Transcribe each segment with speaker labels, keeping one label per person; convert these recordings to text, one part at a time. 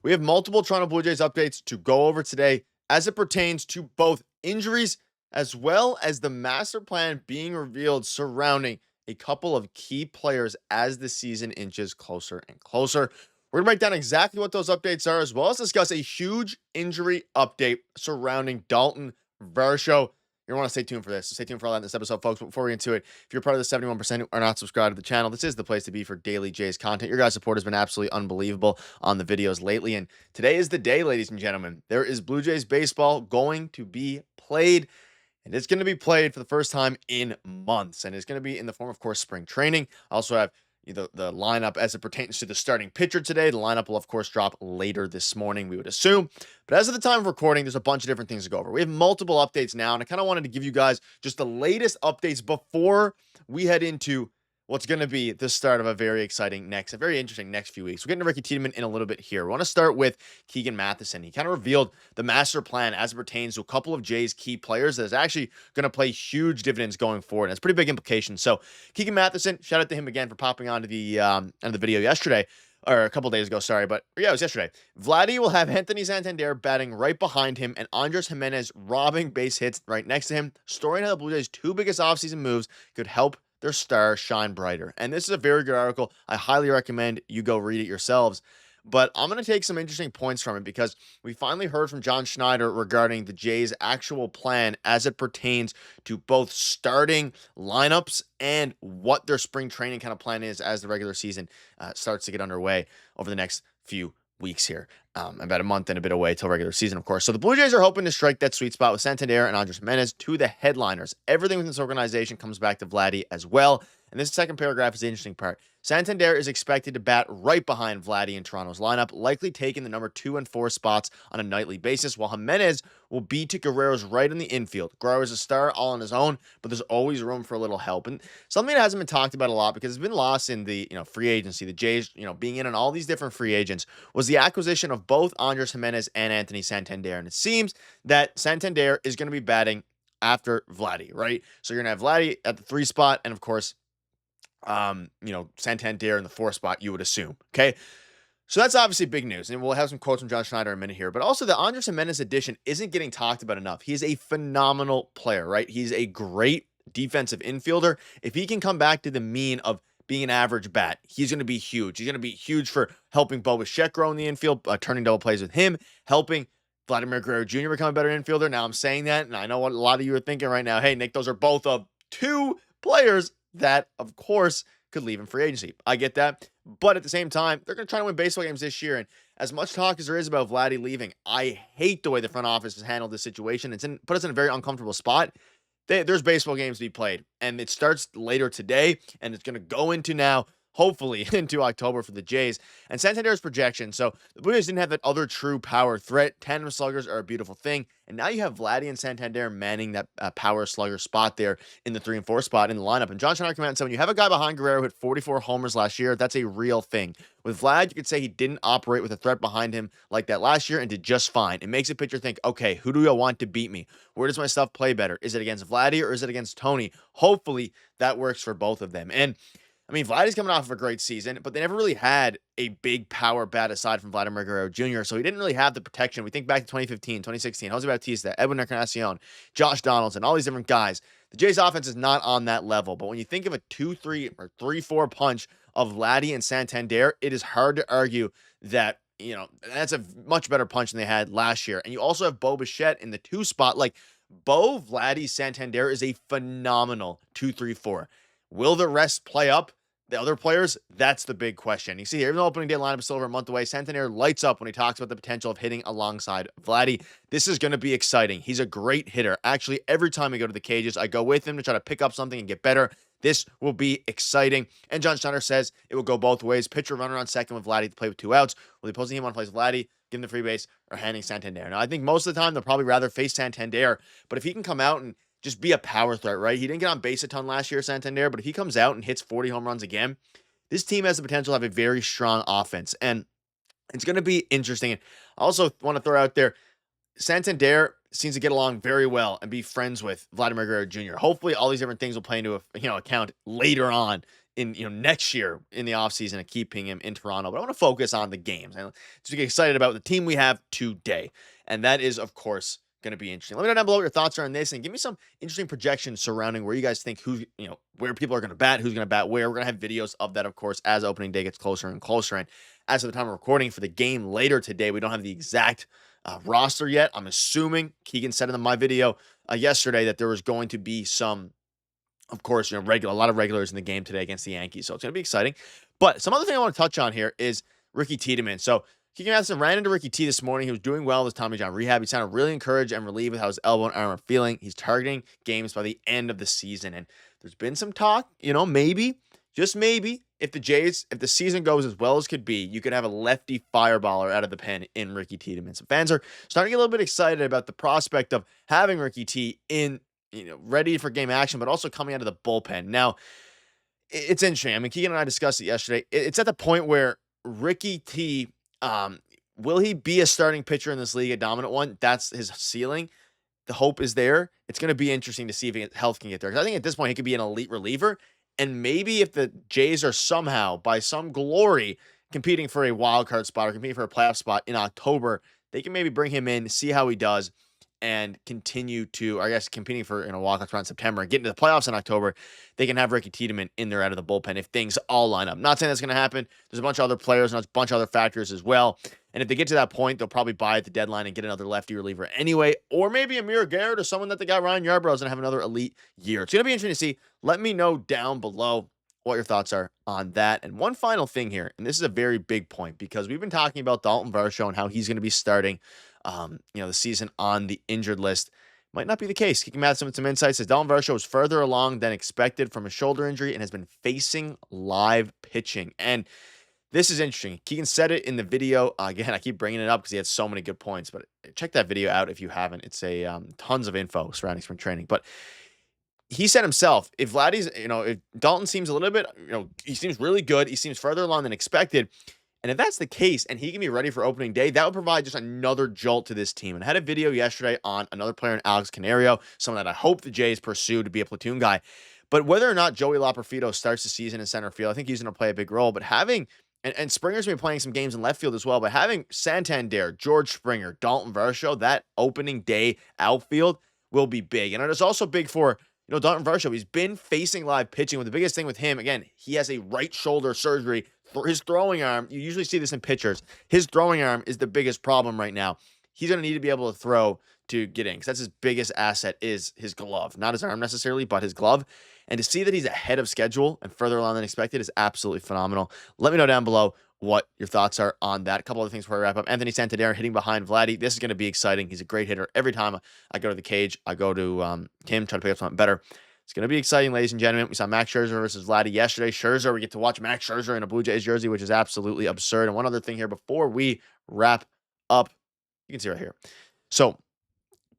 Speaker 1: We have multiple Toronto Blue Jays updates to go over today as it pertains to both injuries as well as the master plan being revealed surrounding a couple of key players as the season inches closer and closer. We're going to break down exactly what those updates are, as well as discuss a huge injury update surrounding Daulton Varsho. You're going to want to stay tuned for this. So stay tuned for all that in this episode, folks. But before we get into it, if you're part of the 71% who are not subscribed to the channel, this is the place to be for daily Jays content. Your guys' support has been absolutely unbelievable on the videos lately. And today is the day, ladies and gentlemen. There is Blue Jays baseball going to be played. And it's going to be played for the first time in months. And it's going to be in the form, of course, spring training. I also have the lineup as it pertains to the starting pitcher today. The lineup will, of course, drop later this morning, we would assume. But as of the time of recording, there's a bunch of different things to go over. We have multiple updates now, and I kind of wanted to give you guys just the latest updates before we head into what's going to be the start of a very interesting next few weeks. We're getting to Ricky Tiedemann in a little bit here. We want to start with Keegan Matheson. He kind of revealed the master plan as it pertains to a couple of Jays' key players that is actually going to play huge dividends going forward. And it's pretty big implications. So Keegan Matheson, shout out to him again for popping onto the video yesterday. Or a couple days ago, sorry, but yeah, it was yesterday. Vladdy will have Anthony Santander batting right behind him and Andres Gimenez robbing base hits right next to him, storing how the Blue Jays' two biggest offseason moves could help their stars shine brighter. And this is a very good article. I highly recommend you go read it yourselves. But I'm going to take some interesting points from it because we finally heard from John Schneider regarding the Jays' actual plan as it pertains to both starting lineups and what their spring training kind of plan is as the regular season starts to get underway over the next few weeks here. About a month and a bit away till regular season, of course. So the Blue Jays are hoping to strike that sweet spot with Santander and Andres Gimenez, two of the headliners. Everything within this organization comes back to Vladdy as well. And this second paragraph is the interesting part. Santander is expected to bat right behind Vladdy in Toronto's lineup, likely taking the number 2 and 4 spots on a nightly basis, while Gimenez will be to Guerrero's right in the infield. Guerrero is a star all on his own, but there's always room for a little help. And something that hasn't been talked about a lot because it's been lost in the free agency, the Jays, being in on all these different free agents, was the acquisition of both Andres Gimenez and Anthony Santander. And it seems that Santander is going to be batting after Vladdy, right? So you're going to have Vladdy at the 3 spot, and of course, Santander in the 4 spot, you would assume. Okay. So that's obviously big news. And we'll have some quotes from John Schneider in a minute here. But also the Andres Gimenez addition isn't getting talked about enough. He's a phenomenal player, right? He's a great defensive infielder. If he can come back to the mean of being an average bat, he's going to be huge. He's going to be huge for helping Bichette grow in the infield, turning double plays with him, helping Vladimir Guerrero Jr. become a better infielder. Now I'm saying that, and I know what a lot of you are thinking right now. Hey, Nick, those are both of 2 players that, of course, could leave in free agency. I get that. But at the same time, they're going to try to win baseball games this year. And as much talk as there is about Vladdy leaving, I hate the way the front office has handled this situation. Put us in a very uncomfortable spot. There's baseball games to be played. And it starts later today. And it's going to go into now, hopefully, into October for the Jays. And Santander's projection. So the Blue Jays didn't have that other true power threat. Tandem sluggers are a beautiful thing. And now you have Vladdy and Santander manning that power slugger spot there in the 3 and 4 spot in the lineup. And John Schneider came out and said, when you have a guy behind Guerrero who hit 44 homers last year, that's a real thing. With Vlad, you could say he didn't operate with a threat behind him like that last year and did just fine. It makes a pitcher think, okay, who do I want to beat me? Where does my stuff play better? Is it against Vladdy or is it against Tony? Hopefully that works for both of them. And I mean, Vladdy's coming off of a great season, but they never really had a big power bat aside from Vladimir Guerrero Jr., so he didn't really have the protection. We think back to 2015, 2016, José Berríos, Edwin Encarnacion, Josh Donaldson, all these different guys. The Jays offense is not on that level, but when you think of a 2-3 or 3-4 punch of Vladdy and Santander, it is hard to argue that, that's a much better punch than they had last year. And you also have Bichette in the 2 spot. Like, Vladdy, Santander is a phenomenal 2-3-4. Will the rest play up? The other players, that's the big question. You see here, even though opening day lineup is still over a month away, Santander lights up when he talks about the potential of hitting alongside Vladdy. This is going to be exciting. He's a great hitter. Actually, every time we go to the cages, I go with him to try to pick up something and get better. This will be exciting. And John Schneider says it will go both ways. Pitcher runner on second with Vladdy to play with 2 outs. Will he posing him on plays Vladdy, give him the free base, or handing Santander? Now, I think most of the time they'll probably rather face Santander, but if he can come out and just be a power threat, right? He didn't get on base a ton last year, Santander, but if he comes out and hits 40 home runs again, this team has the potential to have a very strong offense. And it's going to be interesting. And I also want to throw out there, Santander seems to get along very well and be friends with Vladimir Guerrero Jr. Hopefully all these different things will play into account later on in next year in the offseason and keeping him in Toronto. But I want to focus on the games and just get excited about the team we have today. And that is, of course, going to be interesting. Let me know down below what your thoughts are on this and give me some interesting projections surrounding where you guys think where people are going to bat, who's going to bat where. We're going to have videos of that, of course, as opening day gets closer and closer. And as of the time of recording for the game later today, we don't have the exact roster yet. I'm assuming Keegan said in my video yesterday that there was going to be some, of course, a lot of regulars in the game today against the Yankees. So it's going to be exciting. But some other thing I want to touch on here is Ricky Tiedemann. So Keegan Matheson ran into Ricky T this morning. He was doing well with Tommy John rehab. He sounded really encouraged and relieved with how his elbow and arm are feeling. He's targeting games by the end of the season. And there's been some talk, maybe, just maybe, if the season goes as well as could be, you could have a lefty fireballer out of the pen in Ricky Tiedemann. So fans are starting to get a little bit excited about the prospect of having Ricky T in, ready for game action, but also coming out of the bullpen. Now, it's interesting. I mean, Keegan and I discussed it yesterday. It's at the point where Ricky T, will he be a starting pitcher in this league, a dominant one? That's his ceiling. The hope is there. It's going to be interesting to see if his health can get there. Because I think at this point, he could be an elite reliever. And maybe if the Jays are somehow, by some glory, competing for a wild card spot or competing for a playoff spot in October, they can maybe bring him in, see how he does, and continue to, I guess, competing for a wild card spot in September and get into the playoffs in October. They can have Ricky Tiedemann in there out of the bullpen if things all line up. Not saying that's going to happen. There's a bunch of other players and a bunch of other factors as well. And if they get to that point, they'll probably buy at the deadline and get another lefty reliever anyway. Or maybe Amir Garrett or someone that they got Ryan Yarbrough is going to have another elite year. It's going to be interesting to see. Let me know down below what your thoughts are on that. And one final thing here, and this is a very big point because we've been talking about Daulton Varsho and how he's going to be starting the season on the injured list. Might not be the case. Keegan Matheson with some insights says Daulton Varsho is further along than expected from a shoulder injury and has been facing live pitching. And this is interesting. Keegan said it in the video. Again, I keep bringing it up because he had so many good points, but check that video out if you haven't. It's a tons of info surrounding spring training. But he said himself, if Vladdy's, if Daulton seems a little bit, he seems really good. He seems further along than expected. And if that's the case and he can be ready for opening day, that would provide just another jolt to this team. And I had a video yesterday on another player in Alex Canario, someone that I hope the Jays pursue to be a platoon guy. But whether or not Joey Loperfido starts the season in center field, I think he's going to play a big role. But having, and Springer's been playing some games in left field as well, but having Santander, George Springer, Daulton Varsho, that opening day outfield will be big. And it is also big for, Daulton Varsho. He's been facing live pitching. With the biggest thing with him, again, he has a right shoulder surgery. His throwing arm, you usually see this in pitchers. His throwing arm is the biggest problem right now. He's going to need to be able to throw to get in because that's his biggest asset is his glove. Not his arm necessarily, but his glove. And to see that he's ahead of schedule and further along than expected is absolutely phenomenal. Let me know down below what your thoughts are on that. A couple other things before I wrap up. Anthony Santander hitting behind Vladdy. This is going to be exciting. He's a great hitter. Every time I go to the cage, I go to him, try to pick up something better. It's going to be exciting, ladies and gentlemen. We saw Max Scherzer versus Vladdy yesterday. Scherzer, we get to watch Max Scherzer in a Blue Jays jersey, which is absolutely absurd. And one other thing here before we wrap up, you can see right here. So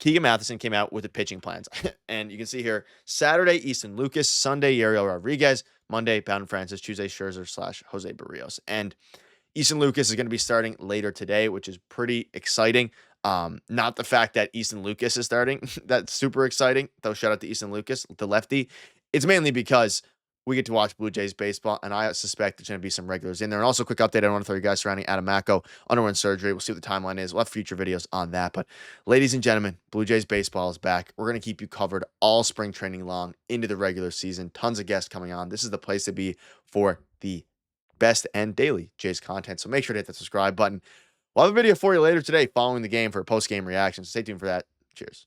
Speaker 1: Keegan Matheson came out with the pitching plans. And you can see here, Saturday, Easton Lucas, Sunday, Yariel Rodriguez, Monday, Bowden Francis, Tuesday, Scherzer / José Berríos. And Easton Lucas is going to be starting later today, which is pretty exciting. Not the fact that Easton Lucas is starting. That's super exciting. Though shout out to Easton Lucas, the lefty. It's mainly because we get to watch Blue Jays baseball, and I suspect there's going to be some regulars in there. And also, quick update I want to throw you guys surrounding Adam Macko underwent surgery. We'll see what the timeline is. We'll have future videos on that. But ladies and gentlemen, Blue Jays baseball is back. We're going to keep you covered all spring training long into the regular season. Tons of guests coming on. This is the place to be for the best and daily Jays content. So make sure to hit the subscribe button. We'll have a video for you later today following the game for a post-game reaction. So stay tuned for that. Cheers.